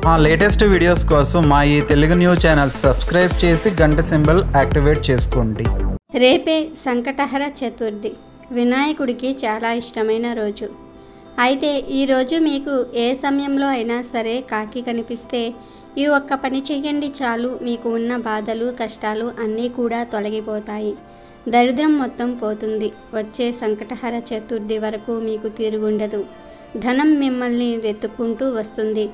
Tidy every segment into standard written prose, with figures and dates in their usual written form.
మా latest videos కోసం మా ఈ తెలుగు న్యూస్ ఛానల్ సబ్స్క్రైబ్ చేసి గంట సింబల్ యాక్టివేట్ చేసుకోండి. రేపే సంకటహర చతుర్థి, వినాయకుడికి చాలా ఇష్టమైన రోజు. అయితే ఈరోజు మీకు ఏ సమయంలో అయినా సరే కాకి కనిపిస్తే ఈ ఒక్క పని చెయ్యండి చాలు, మీకు ఉన్న బాధలు కష్టాలు అన్నీ కూడా తొలగిపోతాయి. దరిద్రం మొత్తం పోతుంది. వచ్చే సంకటహర చతుర్థి వరకు మీకు తిరుగుండదు. ధనం మిమ్మల్ని వెతుక్కుంటూ వస్తుంది.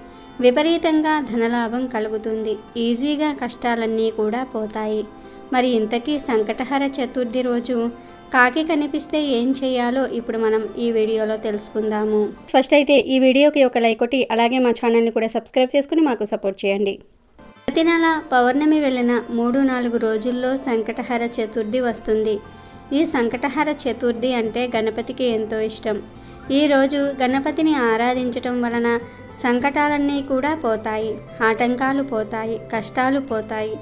విపరీతంగా ధనలాభం కలుగుతుంది. ఈజీగా కష్టాలన్నీ కూడా పోతాయి. మరి ఇంతకీ సంకటహర చతుర్థి రోజు కాకి కనిపిస్తే ఏం చేయాలో ఇప్పుడు మనం ఈ వీడియోలో తెలుసుకుందాము. ఫస్ట్ అయితే ఈ వీడియోకి ఒక లైక్ కొట్టి అలాగే మా ఛానల్ని కూడా సబ్స్క్రైబ్ చేసుకుని మాకు సపోర్ట్ చేయండి. ప్రతి నెల పౌర్ణమి వెళ్ళిన 3-4 రోజుల్లో సంకటహర చతుర్థి వస్తుంది. ఈ సంకటహర చతుర్థి అంటే గణపతికి ఎంతో ఇష్టం. ఈరోజు గణపతిని ఆరాధించటం వలన సంకటాలన్నీ కూడా పోతాయి, ఆటంకాలు పోతాయి, కష్టాలు పోతాయి.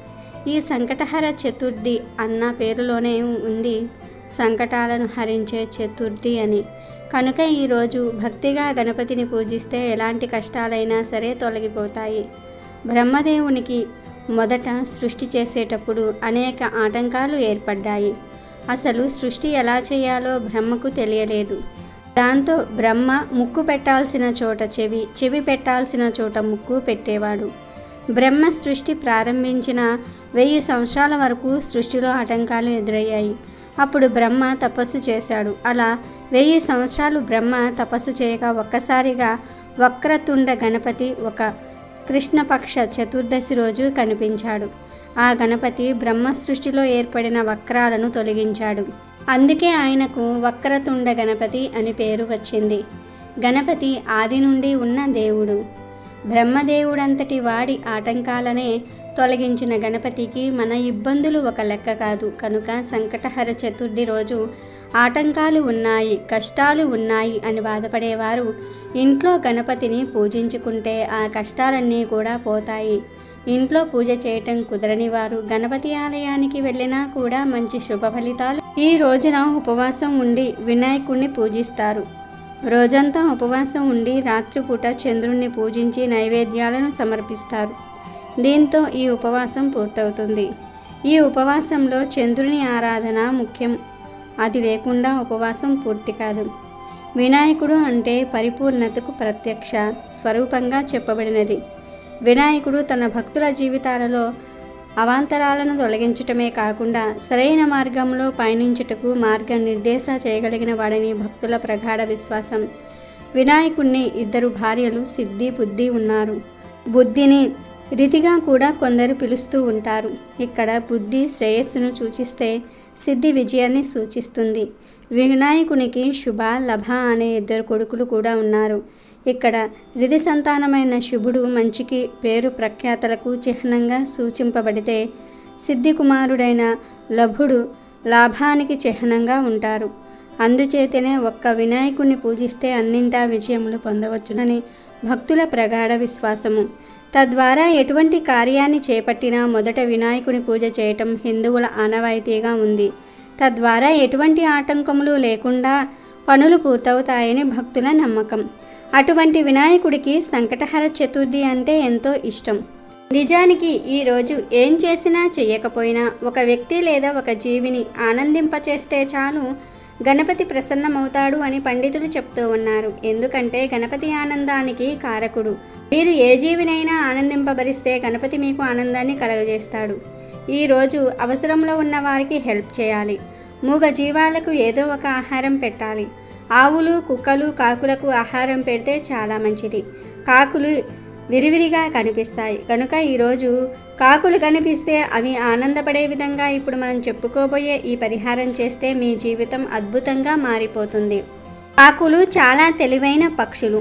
ఈ సంకటహర చతుర్థి అన్న పేరులోనే ఉంది సంకటాలను హరించే చతుర్థి అని. కనుక ఈరోజు భక్తిగా గణపతిని పూజిస్తే ఎలాంటి కష్టాలైనా సరే తొలగిపోతాయి. బ్రహ్మదేవునికి మొదట సృష్టి చేసేటప్పుడు అనేక ఆటంకాలు ఏర్పడ్డాయి. అసలు సృష్టి ఎలా చేయాలో బ్రహ్మకు తెలియలేదు. దాంతో బ్రహ్మ ముక్కు పెట్టాల్సిన చోట చెవి, చెవి పెట్టాల్సిన చోట ముక్కు పెట్టేవాడు. బ్రహ్మ సృష్టి ప్రారంభించిన 1000 సంవత్సరాల వరకు సృష్టిలో ఆటంకాలు ఎదురయ్యాయి. అప్పుడు బ్రహ్మ తపస్సు చేశాడు. అలా 1000 సంవత్సరాలు బ్రహ్మ తపస్సు చేయగా ఒక్కసారిగా వక్రతుండ గణపతి ఒక కృష్ణపక్ష చతుర్దశి రోజు కనిపించాడు. ఆ గణపతి బ్రహ్మ సృష్టిలో ఏర్పడిన వక్రాలను తొలగించాడు. అందుకే ఆయనకు వక్రతుండ గణపతి అని పేరు వచ్చింది. గణపతి ఆది నుండి ఉన్న దేవుడు. బ్రహ్మదేవుడంతటి వాడి ఆటంకాలనే తొలగించిన గణపతికి మన ఇబ్బందులు ఒక లెక్క కాదు. కనుక సంకటహర చతుర్థి రోజు ఆటంకాలు ఉన్నాయి, కష్టాలు ఉన్నాయి అని బాధపడేవారు ఇంట్లో గణపతిని పూజించుకుంటే ఆ కష్టాలన్నీ కూడా పోతాయి. ఇంట్లో పూజ చేయటం కుదరని వారు గణపతి ఆలయానికి వెళ్ళినా కూడా మంచి శుభ ఫలితాలు. ఈ రోజున ఉపవాసం ఉండి వినాయకుడిని పూజిస్తారు. రోజంతా ఉపవాసం ఉండి రాత్రిపూట చంద్రుణ్ణి పూజించి నైవేద్యాలను సమర్పిస్తారు. దీంతో ఈ ఉపవాసం పూర్తవుతుంది. ఈ ఉపవాసంలో చంద్రుని ఆరాధన ముఖ్యం. అది లేకుండా ఉపవాసం పూర్తి కాదు. వినాయకుడు అంటే పరిపూర్ణతకు ప్రత్యక్ష స్వరూపంగా చెప్పబడినది. వినాయకుడు తన భక్తుల జీవితాలలో అవాంతరాలను తొలగించటమే కాకుండా సరైన మార్గంలో పయనించుటకు మార్గనిర్దేశ చేయగలిగిన వాడని భక్తుల ప్రగాఢ విశ్వాసం. వినాయకుడిని 2 భార్యలు సిద్ధి, బుద్ధి ఉన్నారు. బుద్ధిని రీతిగా కూడా కొందరు పిలుస్తూ ఉంటారు. ఇక్కడ బుద్ధి శ్రేయస్సును సూచిస్తే సిద్ధి విజయాన్ని సూచిస్తుంది. వినాయకునికి శుభ, లభ అనే 2 కొడుకులు కూడా ఉన్నారు. ఇక్కడ రిధి సంతానమైన శుభుడు మంచికి పేరు ప్రఖ్యాతలకు చిహ్నంగా సూచింపబడితే సిద్ధి కుమారుడైన లభుడు లాభానికి చిహ్నంగా ఉంటారు. అందుచేతనే ఒక్క వినాయకుడిని పూజిస్తే అన్నింటా విజయములు పొందవచ్చునని భక్తుల ప్రగాఢ విశ్వాసము. తద్వారా ఎటువంటి కార్యాన్ని చేపట్టినా మొదట వినాయకుని పూజ చేయటం హిందువుల ఆనవాయితీగా ఉంది. తద్వారా ఎటువంటి ఆటంకములు లేకుండా పనులు పూర్తవుతాయని భక్తుల నమ్మకం. అటువంటి వినాయకుడికి సంకటహర చతుర్థి అంటే ఎంతో ఇష్టం. నిజానికి ఈరోజు ఏం చేసినా చెయ్యకపోయినా ఒక వ్యక్తి లేదా ఒక జీవిని ఆనందింపచేస్తే చాలు గణపతి ప్రసన్నమవుతాడు అని పండితులు చెప్తూ ఉన్నారు. ఎందుకంటే గణపతి ఆనందానికి కారకుడు. మీరు ఏ జీవినైనా ఆనందింపబరిస్తే గణపతి మీకు ఆనందాన్ని కలుగజేస్తాడు. ఈరోజు అవసరంలో ఉన్న వారికి హెల్ప్ చేయాలి. మూగ జీవాలకు ఏదో ఒక ఆహారం పెట్టాలి. ఆవులు, కుక్కలు, కాకులకు ఆహారం పెడితే చాలా మంచిది. కాకులు విరివిరిగా కనిపిస్తాయి కనుక ఈరోజు కాకులు కనిపిస్తే అవి ఆనందపడే విధంగా ఇప్పుడు మనం చెప్పుకోబోయే ఈ పరిహారం చేస్తే మీ జీవితం అద్భుతంగా మారిపోతుంది. కాకులు చాలా తెలివైన పక్షులు.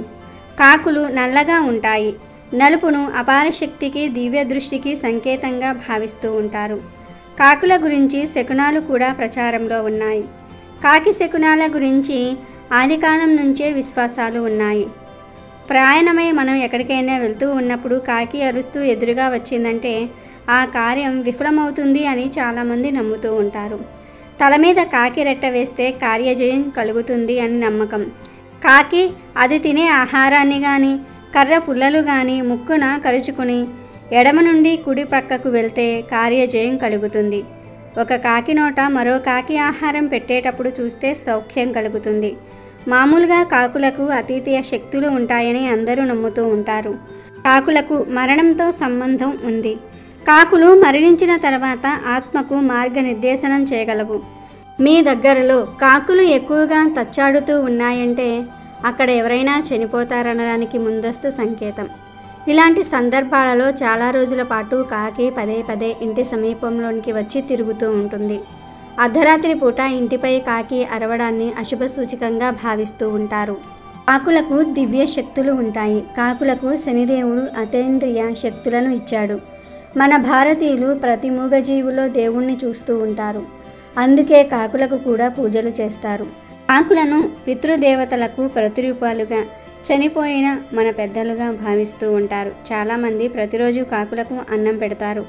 కాకులు నల్లగా ఉంటాయి. నలుపును అపార శక్తికి, దివ్య దృష్టికి సంకేతంగా భావిస్తూ ఉంటారు. కాకుల గురించి శకునాలు కూడా ప్రచారంలో ఉన్నాయి. కాకి శకునాల గురించి ఆదికాలం నుంచే విశ్వాసాలు ఉన్నాయి. ప్రయాణమై మనం ఎక్కడికైనా వెళ్తూ ఉన్నప్పుడు కాకి అరుస్తూ ఎదురుగా వచ్చిందంటే ఆ కార్యం విఫలమవుతుంది అని చాలామంది నమ్ముతూ ఉంటారు. తల మీద కాకి రెట్ట వేస్తే కార్యజయం కలుగుతుంది అని నమ్మకం. కాకి అది తినే ఆహారాన్ని కానీ కర్ర పుల్లలు కానీ ముక్కున కరుచుకుని ఎడమ నుండి కుడి ప్రక్కకు వెళ్తే కార్యజయం కలుగుతుంది. ఒక కాకి నోట మరో కాకి ఆహారం పెట్టేటప్పుడు చూస్తే సౌఖ్యం కలుగుతుంది. మామూలుగా కాకులకు అతీతీయ శక్తులు ఉంటాయని అందరూ నమ్ముతూ ఉంటారు. కాకులకు మరణంతో సంబంధం ఉంది. కాకులు మరణించిన తర్వాత ఆత్మకు మార్గనిర్దేశనం చేయగలవు. మీ దగ్గరలో కాకులు ఎక్కువగా తచ్చాడుతూ ఉన్నాయంటే అక్కడ ఎవరైనా చనిపోతారనడానికి ముందస్తు సంకేతం. ఇలాంటి సందర్భాలలో చాలా రోజుల పాటు కాకి పదే పదే ఇంటి సమీపంలోనికి వచ్చి తిరుగుతూ ఉంటుంది. అర్ధరాత్రి పూట ఇంటిపై కాకి అరవడాన్ని అశుభ సూచకంగా భావిస్తూ ఉంటారు. కాకులకు దివ్య శక్తులు ఉంటాయి. కాకులకు శనిదేవుడు అతీంద్రియ శక్తులను ఇచ్చాడు. మన భారతీయులు ప్రతి మూగజీవులో దేవుణ్ణి చూస్తూ ఉంటారు. అందుకే కాకులకు కూడా పూజలు చేస్తారు. కాకులను పితృదేవతలకు ప్రతిరూపాలుగా, చనిపోయిన మన పెద్దలుగా భావిస్తూ ఉంటారు. చాలామంది ప్రతిరోజు కాకులకు అన్నం పెడతారు.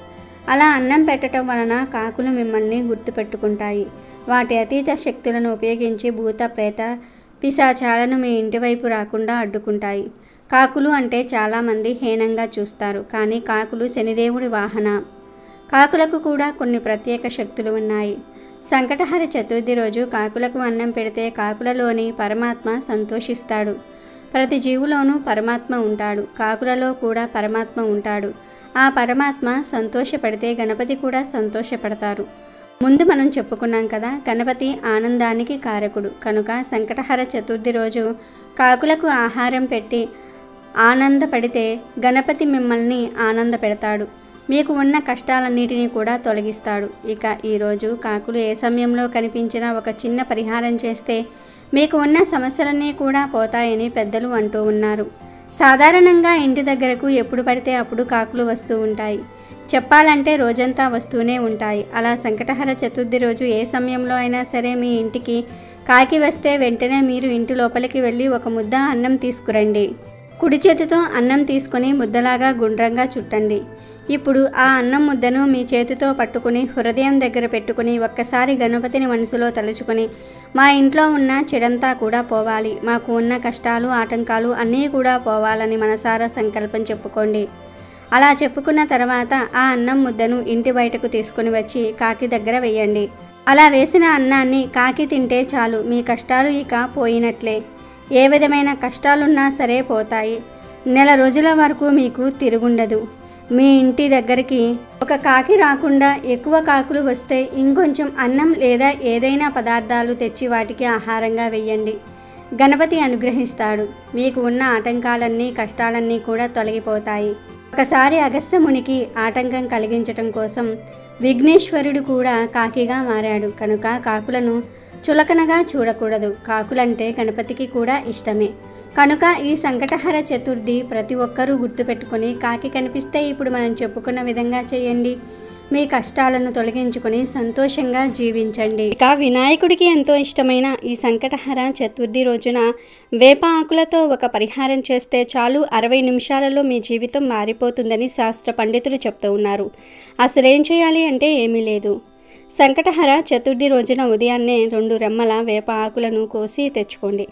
అలా అన్నం పెట్టడం వలన కాకులు మిమ్మల్ని గుర్తుపెట్టుకుంటాయి. వాటి అతీత శక్తులను ఉపయోగించి భూత ప్రేత పిశాచాలను మీ ఇంటి వైపు రాకుండా అడ్డుకుంటాయి. కాకులు అంటే చాలామంది హీనంగా చూస్తారు. కానీ కాకులు శనిదేవుడి వాహన. కాకులకు కూడా కొన్ని ప్రత్యేక శక్తులు ఉన్నాయి. సంకటహర చతుర్థి రోజు కాకులకు అన్నం పెడితే కాకులలోని పరమాత్మ సంతోషిస్తాడు. ప్రతి జీవులోనూ పరమాత్మ ఉంటాడు. కాకులలో కూడా పరమాత్మ ఉంటాడు. ఆ పరమాత్మ సంతోషపడితే గణపతి కూడా సంతోషపడతారు. ముందు మనం చెప్పుకున్నాం కదా, గణపతి ఆనందానికి కారకుడు. కనుక సంకటహర చతుర్థి రోజు కాకులకు ఆహారం పెట్టి ఆనందపడితే గణపతి మిమ్మల్ని ఆనంద పెడతాడు. మీకు ఉన్న కష్టాలన్నిటినీ కూడా తొలగిస్తాడు. ఇక ఈరోజు కాకులు ఏ సమయంలో కనిపించినా ఒక చిన్న పరిహారం చేస్తే మీకు ఉన్న సమస్యలన్నీ కూడా పోతాయని పెద్దలు అంటూ ఉన్నారు. సాధారణంగా ఇంటి దగ్గరకు ఎప్పుడు పడితే అప్పుడు కాకులు వస్తూ ఉంటాయి. చెప్పాలంటే రోజంతా వస్తూనే ఉంటాయి. అలా సంకటహర చతుర్థి రోజు ఏ సమయంలో అయినా సరే మీ ఇంటికి కాకి వస్తే వెంటనే మీరు ఇంటి లోపలికి వెళ్ళి ఒక ముద్ద అన్నం తీసుకురండి. కుడి చేతితో అన్నం తీసుకొని ముద్దలాగా గుండ్రంగా చుట్టండి. ఇప్పుడు ఆ అన్నం ముద్దను మీ చేతితో పట్టుకుని హృదయం దగ్గర పెట్టుకుని ఒక్కసారి గణపతిని మనసులో తలుచుకొని, మా ఇంట్లో ఉన్న చెడంతా కూడా పోవాలి, మాకు ఉన్న కష్టాలు ఆటంకాలు అన్నీ కూడా పోవాలని మనసారా సంకల్పం చెప్పుకోండి. అలా చెప్పుకున్న తర్వాత ఆ అన్నం ముద్దను ఇంటి బయటకు తీసుకుని వచ్చి కాకి దగ్గర వేయండి. అలా వేసిన అన్నాన్ని కాకి తింటే చాలు, మీ కష్టాలు ఇక పోయినట్లే. ఏ విధమైన కష్టాలున్నా సరే పోతాయి. నెల రోజుల వరకు మీకు తిరుగుండదు. మీ ఇంటి దగ్గరికి ఒక కాకి రాకుండా ఎక్కువ కాకులు వస్తే ఇంకొంచెం అన్నం లేదా ఏదైనా పదార్థాలు తెచ్చి వాటికి ఆహారంగా వేయండి. గణపతి అనుగ్రహిస్తాడు. మీకు ఉన్న ఆటంకాలన్నీ కష్టాలన్నీ కూడా తొలగిపోతాయి. ఒకసారి అగస్త్య మునికి ఆటంకం కలిగించటం కోసం విఘ్నేశ్వరుడు కూడా కాకిగా మారాడు. కనుక కాకులను చులకనగా చూడకూడదు. కాకులంటే గణపతికి కూడా ఇష్టమే. కనుక ఈ సంకటహర చతుర్థి ప్రతి ఒక్కరూ గుర్తుపెట్టుకొని కాకి కనిపిస్తే ఇప్పుడు మనం చెప్పుకున్న విధంగా చేయండి. మీ కష్టాలను తొలగించుకొని సంతోషంగా జీవించండి. ఇక వినాయకుడికి ఎంతో ఇష్టమైన ఈ సంకటహర చతుర్థి రోజున వేప ఆకులతో ఒక పరిహారం చేస్తే చాలు, 60 నిమిషాలలో మీ జీవితం మారిపోతుందని శాస్త్ర పండితులు చెప్తూ ఉన్నారు. అసలేం చేయాలి అంటే ఏమీ లేదు. సంకటహర చతుర్థి రోజున ఉదయాన్నే 2 రెమ్మల వేప ఆకులను కోసి తెచ్చుకోండి.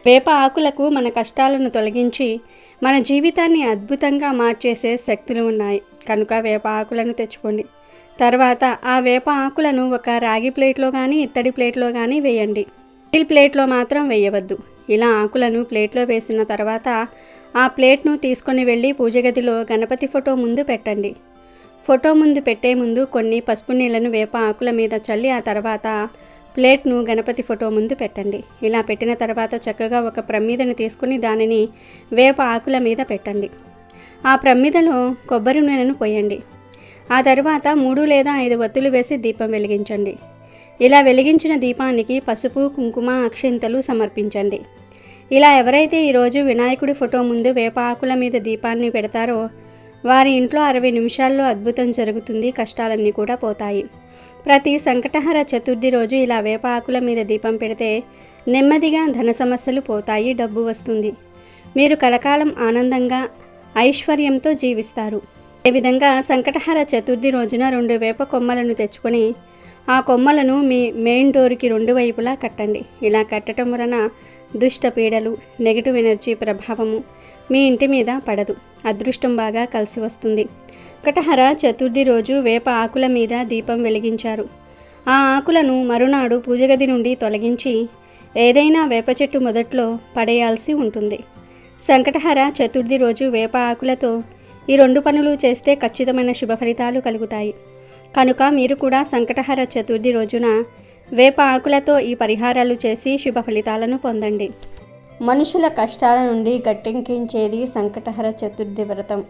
వేప ఆకులకు మన కష్టాలను తొలగించి మన జీవితాన్ని అద్భుతంగా మార్చేసే శక్తులు ఉన్నాయి. కనుక వేప ఆకులను తెచ్చుకోండి. తర్వాత ఆ వేప ఆకులను ఒక రాగి ప్లేట్లో కానీ ఇత్తడి ప్లేట్లో కానీ వేయండి. స్టీల్ ప్లేట్లో మాత్రం వేయవద్దు. ఇలా ఆకులను ప్లేట్లో వేసిన తర్వాత ఆ ప్లేట్ను తీసుకొని వెళ్ళి పూజ గదిలో గణపతి ఫోటో ముందు పెట్టండి. ఫోటో ముందు పెట్టే ముందు కొన్ని పసుపు నీళ్లను వేప ఆకుల మీద చల్లి ఆ తర్వాత ప్లేట్ను గణపతి ఫోటో ముందు పెట్టండి. ఇలా పెట్టిన తర్వాత చక్కగా ఒక ప్రమిదను తీసుకుని దానిని వేప ఆకుల మీద పెట్టండి. ఆ ప్రమిదలో కొబ్బరి నూనెను పోయండి. ఆ తర్వాత 3 లేదా 5 వత్తులు వేసి దీపం వెలిగించండి. ఇలా వెలిగించిన దీపానికి పసుపు కుంకుమ అక్షింతలు సమర్పించండి. ఇలా ఎవరైతే ఈరోజు వినాయకుడి ఫోటో ముందు వేప ఆకుల మీద దీపాన్ని పెడతారో వారి ఇంట్లో 60 నిమిషాల్లో అద్భుతం జరుగుతుంది. కష్టాలన్నీ కూడా పోతాయి. ప్రతి సంకటహర చతుర్థి రోజు ఇలా వేప ఆకుల మీద దీపం పెడితే నెమ్మదిగా ధన సమస్యలు పోతాయి, డబ్బు వస్తుంది. మీరు కలకాలం ఆనందంగా ఐశ్వర్యంతో జీవిస్తారు. అదేవిధంగా సంకటహర చతుర్థి రోజున 2 వేప కొమ్మలను తెచ్చుకొని ఆ కొమ్మలను మీ మెయిన్ డోర్కి 2 వైపులా కట్టండి. ఇలా కట్టడం వలన దుష్ట పీడలు, నెగిటివ్ ఎనర్జీ ప్రభావము మీ ఇంటి మీద పడదు. అదృష్టం బాగా కలిసి వస్తుంది. సంకటహర చతుర్థి రోజు వేప ఆకుల మీద దీపం వెలిగించారు. ఆ ఆకులను మరునాడు పూజగది నుండి తొలగించి ఏదైనా వేప చెట్టు మొదట్లో పడేయాల్సి ఉంటుంది. సంకటహర చతుర్థి రోజు వేప ఆకులతో ఈ 2 పనులు చేస్తే ఖచ్చితమైన శుభ ఫలితాలు కలుగుతాయి. కనుక మీరు కూడా సంకటహర చతుర్థి రోజున వేప ఆకులతో ఈ పరిహారాలు చేసి శుభ ఫలితాలను పొందండి. మనుషుల కష్టాల నుండి గట్టెక్కించేది సంకటహర చతుర్థి వ్రతం.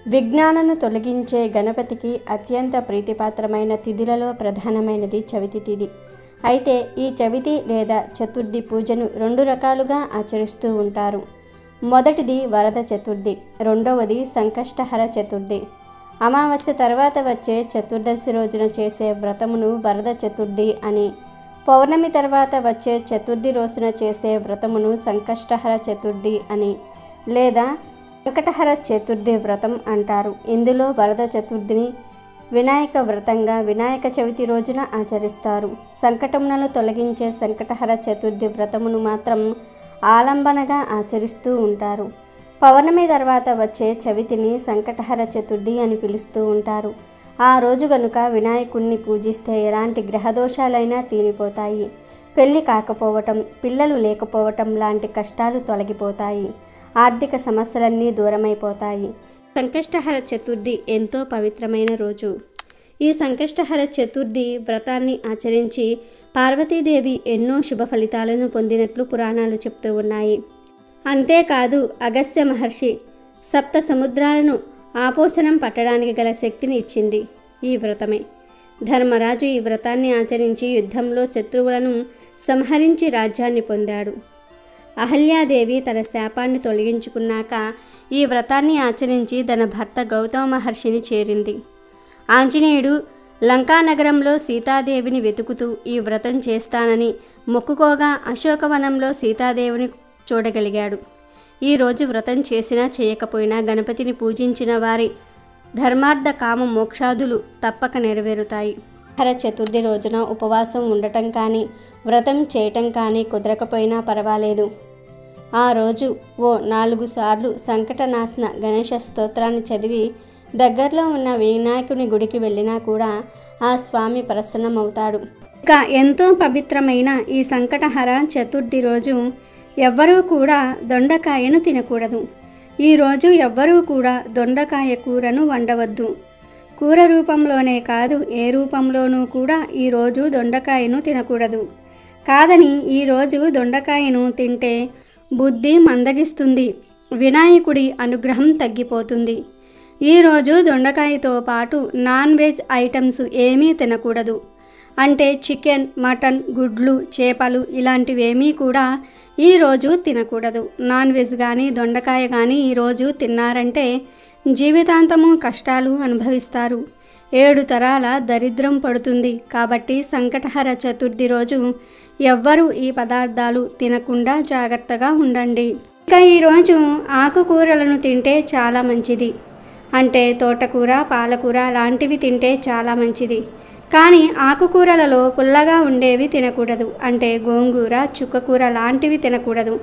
విఘ్నాలను తొలగించే గణపతికి అత్యంత ప్రీతిపాత్రమైన తిథులలో ప్రధానమైనది చవితి తిథి. అయితే ఈ చవితి లేదా చతుర్థి పూజను 2 రకాలుగా ఆచరిస్తూ ఉంటారు. మొదటిది వరద చతుర్థి, రెండవది సంకష్టహర చతుర్థి. అమావాస్య తర్వాత వచ్చే చతుర్దశి రోజున చేసే వ్రతమును వరద చతుర్థి అని, పౌర్ణమి తర్వాత వచ్చే చతుర్థి రోజున చేసే వ్రతమును సంకష్టహర చతుర్థి అని లేదా సంకటహర చతుర్థి వ్రతం అంటారు. ఇందులో వరద చతుర్థిని వినాయక వ్రతంగా వినాయక చవితి రోజున ఆచరిస్తారు. సంకటములను తొలగించే సంకటహర చతుర్థి వ్రతమును మాత్రం ఆలంబనగా ఆచరిస్తూ ఉంటారు. పౌర్ణమి తర్వాత వచ్చే చవితిని సంకటహర చతుర్థి అని పిలుస్తూ ఉంటారు. ఆ రోజు గనుక వినాయకుణ్ణి పూజిస్తే ఎలాంటి గ్రహదోషాలైనా తీరిపోతాయి. పెళ్లి కాకపోవటం, పిల్లలు లేకపోవటం లాంటి కష్టాలు తొలగిపోతాయి. ఆర్థిక సమస్యలన్నీ దూరమైపోతాయి. సంకష్టహర చతుర్థి ఎంతో పవిత్రమైన రోజు. ఈ సంకష్టహర చతుర్థి వ్రతాన్ని ఆచరించి పార్వతీదేవి ఎన్నో శుభ ఫలితాలను పొందినట్లు పురాణాలు చెప్తూ ఉన్నాయి. అంతేకాదు అగస్త్య మహర్షి 7 సముద్రాలను ఆపోషణం పట్టడానికి గల శక్తిని ఇచ్చింది ఈ వ్రతమే. ధర్మరాజు ఈ వ్రతాన్ని ఆచరించి యుద్ధంలో శత్రువులను సంహరించి రాజ్యాన్ని పొందాడు. అహల్యాదేవి తన శాపాన్ని తొలగించుకున్నాక ఈ వ్రతాన్ని ఆచరించి తన భర్త గౌతమ మహర్షిని చేరింది. ఆంజనేయుడు లంకానగరంలో సీతాదేవిని వెతుకుతూ ఈ వ్రతం చేస్తానని మొక్కుకోగా అశోకవనంలో సీతాదేవిని చూడగలిగాడు. ఈరోజు వ్రతం చేసినా చేయకపోయినా గణపతిని పూజించిన వారి ధర్మార్థ కామ మోక్షాదులు తప్పక నెరవేరుతాయి. హర చతుర్థి రోజున ఉపవాసం ఉండటం కానీ వ్రతం చేయటం కానీ కుదరకపోయినా పర్వాలేదు. ఆ రోజు ఓ 4 సార్లు సంకటనాశన గణేశ స్తోత్రాన్ని చదివి దగ్గరలో ఉన్న వినాయకుని గుడికి వెళ్ళినా కూడా ఆ స్వామి ప్రసన్నమవుతాడు. ఇక ఎంతో పవిత్రమైన ఈ సంకటహర చతుర్థి రోజు ఎవ్వరూ కూడా దొండకాయను తినకూడదు. ఈరోజు ఎవ్వరూ కూడా దొండకాయ కూరను వండవద్దు. కూర రూపంలోనే కాదు ఏ రూపంలోనూ కూడా ఈరోజు దొండకాయను తినకూడదు. కాదని ఈరోజు దొండకాయను తింటే బుద్ధి మందగిస్తుంది, వినాయకుడి అనుగ్రహం తగ్గిపోతుంది. ఈరోజు దొండకాయతో పాటు నాన్ వెజ్ ఐటమ్స్ ఏమీ తినకూడదు. అంటే చికెన్, మటన్, గుడ్లు, చేపలు ఇలాంటివేమీ కూడా ఈరోజు తినకూడదు. నాన్ వెజ్ కానీ దొండకాయ కానీ ఈరోజు తిన్నారంటే జీవితాంతము కష్టాలు అనుభవిస్తారు. 7 తరాల దరిద్రం పడుతుంది. కాబట్టి సంకటహర చతుర్థి రోజు ఎవ్వరూ ఈ పదార్థాలు తినకుండా జాగ్రత్తగా ఉండండి. ఇక ఈరోజు ఆకుకూరలను తింటే చాలా మంచిది. అంటే తోటకూర, పాలకూర లాంటివి తింటే చాలా మంచిది. కానీ ఆకుకూరలలో పుల్లగా ఉండేవి తినకూడదు. అంటే గోంగూర, చుక్కకూర లాంటివి తినకూడదు.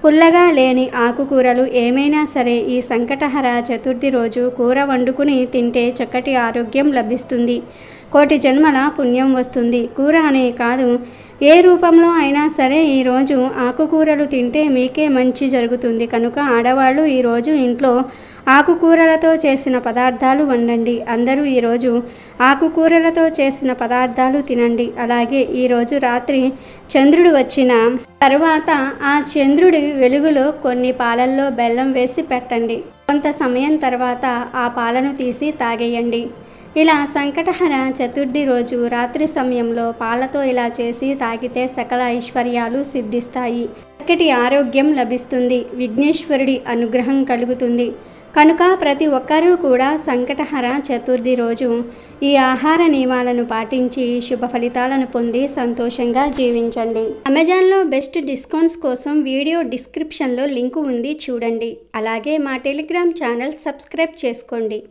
పుల్లగా లేని ఆకుకూరలు ఏమైనా సరే ఈ సంకటహర చతుర్థి రోజు కూర వండుకుని తింటే చక్కటి ఆరోగ్యం లభిస్తుంది, కోటి జన్మల పుణ్యం వస్తుంది. కూర అనే కాదు ఏ రూపంలో అయినా సరే ఈరోజు ఆకుకూరలు తింటే మీకే మంచి జరుగుతుంది. కనుక ఆడవాళ్ళు ఈరోజు ఇంట్లో ఆకుకూరలతో చేసిన పదార్థాలు వండండి. అందరూ ఈరోజు ఆకుకూరలతో చేసిన పదార్థాలు తినండి. అలాగే ఈరోజు రాత్రి చంద్రుడు వచ్చిన తరువాత ఆ చంద్రుడి వెలుగులో కొన్ని పాలల్లో బెల్లం వేసి పెట్టండి. కొంత సమయం తర్వాత ఆ పాలను తీసి తాగేయండి. ఇలా సంకటహర చతుర్థి రోజు రాత్రి సమయంలో పాలతో ఇలా చేసి తాగితే సకల ఐశ్వర్యాలు సిద్ధిస్తాయి, చక్కటి ఆరోగ్యం లభిస్తుంది, విఘ్నేశ్వరుడి అనుగ్రహం కలుగుతుంది. కనుక ప్రతి ఒక్కరూ కూడా సంకటహర చతుర్థి రోజు ఈ ఆహార నియమాలను పాటించి శుభ ఫలితాలను పొంది సంతోషంగా జీవించండి. అమెజాన్లో బెస్ట్ డిస్కౌంట్స్ కోసం వీడియో డిస్క్రిప్షన్లో లింకు ఉంది, చూడండి. అలాగే మా టెలిగ్రామ్ ఛానల్ సబ్స్క్రైబ్ చేసుకోండి.